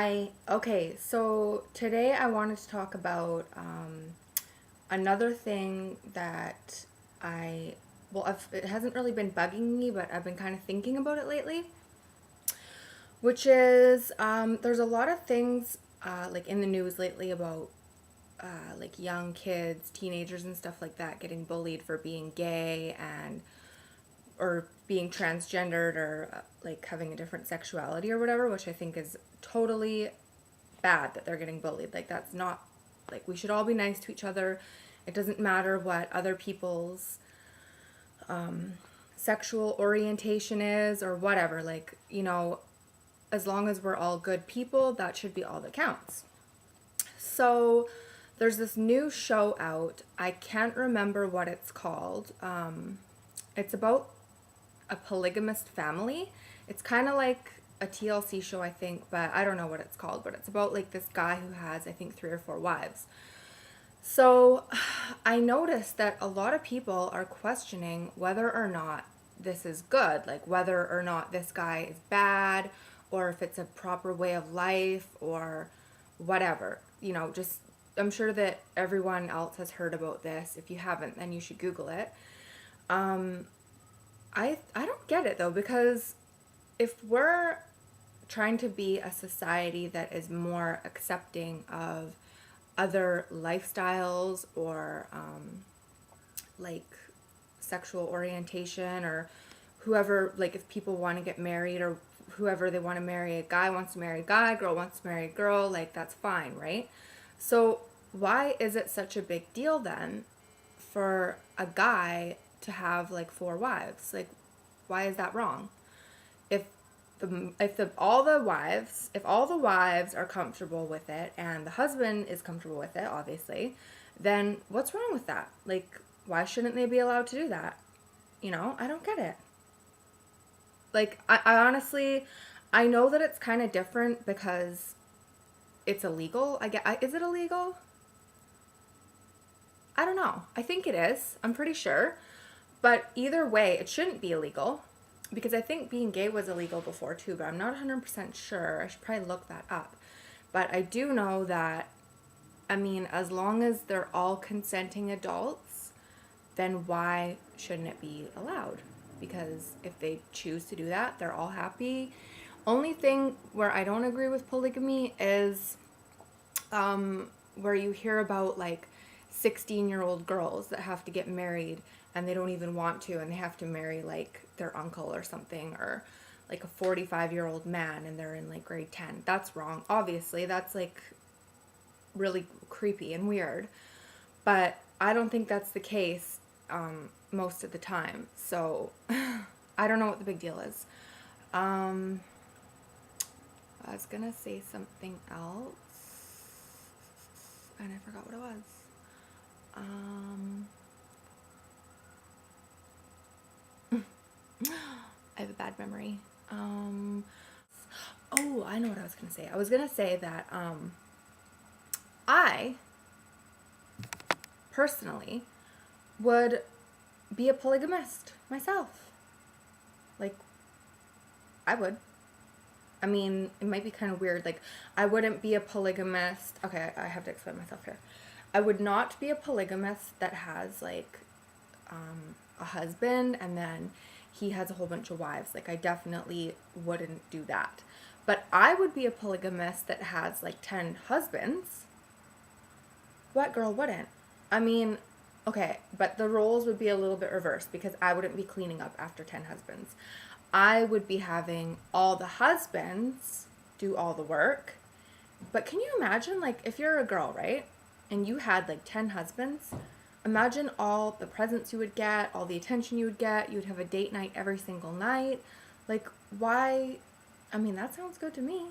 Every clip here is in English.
Hi. Okay, so today I wanted to talk about another thing that it hasn't really been bugging me, but I've been kind of thinking about it lately, which is there's a lot of things like in the news lately about like young kids, teenagers, and stuff like that getting bullied for being gay and or being transgendered or like having a different sexuality or whatever, which I think is totally bad that they're getting bullied. Like, that's not, like, we should all be nice to each other. It doesn't matter what other people's sexual orientation is or whatever. Like, as long as we're all good people, that should be all that counts. So there's this new show out. I can't remember what it's called. It's about a polygamist family. It's kind of like a TLC show, I think, but I don't know what it's called. But it's about like this guy who has, I think, 3 or 4 wives. So I noticed that a lot of people are questioning whether or not this is good, like whether or not this guy is bad, or if it's a proper way of life, or whatever. Just I'm sure that everyone else has heard about this. If you haven't, then you should Google it. I don't get it though, because if we're trying to be a society that is more accepting of other lifestyles or like sexual orientation, or whoever, like if people want to get married, or whoever they want to marry, a guy wants to marry a guy, girl wants to marry a girl, like that's fine, right? So why is it such a big deal then for a guy to have like 4 wives? Like, why is that wrong? If all the wives are comfortable with it and the husband is comfortable with it, obviously, then what's wrong with that? Like, why shouldn't they be allowed to do that? I don't get it. Like, I honestly, I know that it's kind of different because it's illegal. Is it illegal? I don't know. I think it is. I'm pretty sure. But either way, it shouldn't be illegal, because I think being gay was illegal before too, but I'm not 100% sure. I should probably look that up. But I do know that, I mean, as long as they're all consenting adults, then why shouldn't it be allowed? Because if they choose to do that, they're all happy. Only thing where I don't agree with polygamy is where you hear about like 16-year-old girls that have to get married and they don't even want to, and they have to marry like their uncle or something, or like a 45-year-old man and they're in like grade 10. That's wrong. Obviously, that's like really creepy and weird. But I don't think that's the case most of the time. So I don't know what the big deal is. I was gonna say something else and I forgot what it was. I have a bad memory. Oh, I know what I was gonna say. I was gonna say that I personally would be a polygamist myself. Like, I would. I mean, it might be kind of weird. Like, I wouldn't be a polygamist. Okay, I have to explain myself here. I would not be a polygamist that has like a husband and then he has a whole bunch of wives. Like, I definitely wouldn't do that. But I would be a polygamist that has like 10 husbands. What girl wouldn't? I mean, okay, but the roles would be a little bit reversed, because I wouldn't be cleaning up after 10 husbands. I would be having all the husbands do all the work. But can you imagine, like, if you're a girl, right? And you had like 10 husbands, imagine all the presents you would get, all the attention you would get. You would have a date night every single night. Like, why? I mean, that sounds good to me.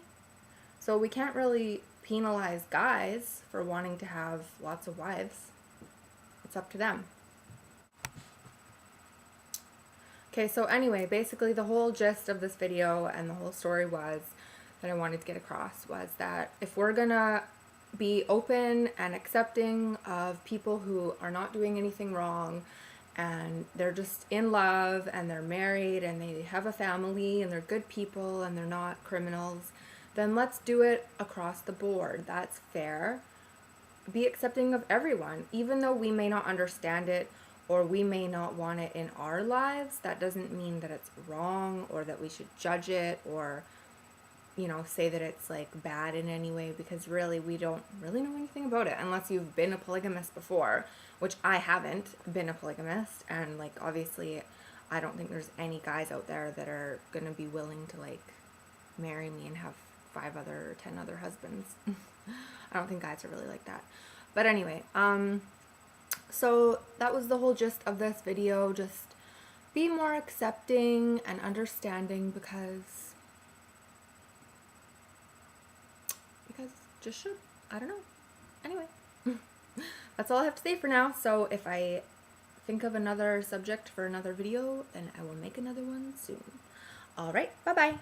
So we can't really penalize guys for wanting to have lots of wives. It's up to them. Okay, so anyway, basically the whole gist of this video and the whole story was that I wanted to get across was that if we're gonna be open and accepting of people who are not doing anything wrong and they're just in love and they're married and they have a family and they're good people and they're not criminals, then let's do it across the board. That's fair. Be accepting of everyone. Even though we may not understand it or we may not want it in our lives, that doesn't mean that it's wrong or that we should judge it or, you know, say that it's like bad in any way, because really we don't really know anything about it unless you've been a polygamist before, which I haven't been a polygamist. And like, obviously, I don't think there's any guys out there that are going to be willing to like marry me and have 5 other or 10 other husbands. I don't think guys are really like that. But anyway, so that was the whole gist of this video. Just be more accepting and understanding because just should. I don't know. Anyway, that's all I have to say for now. So if I think of another subject for another video, then I will make another one soon. All right, bye-bye.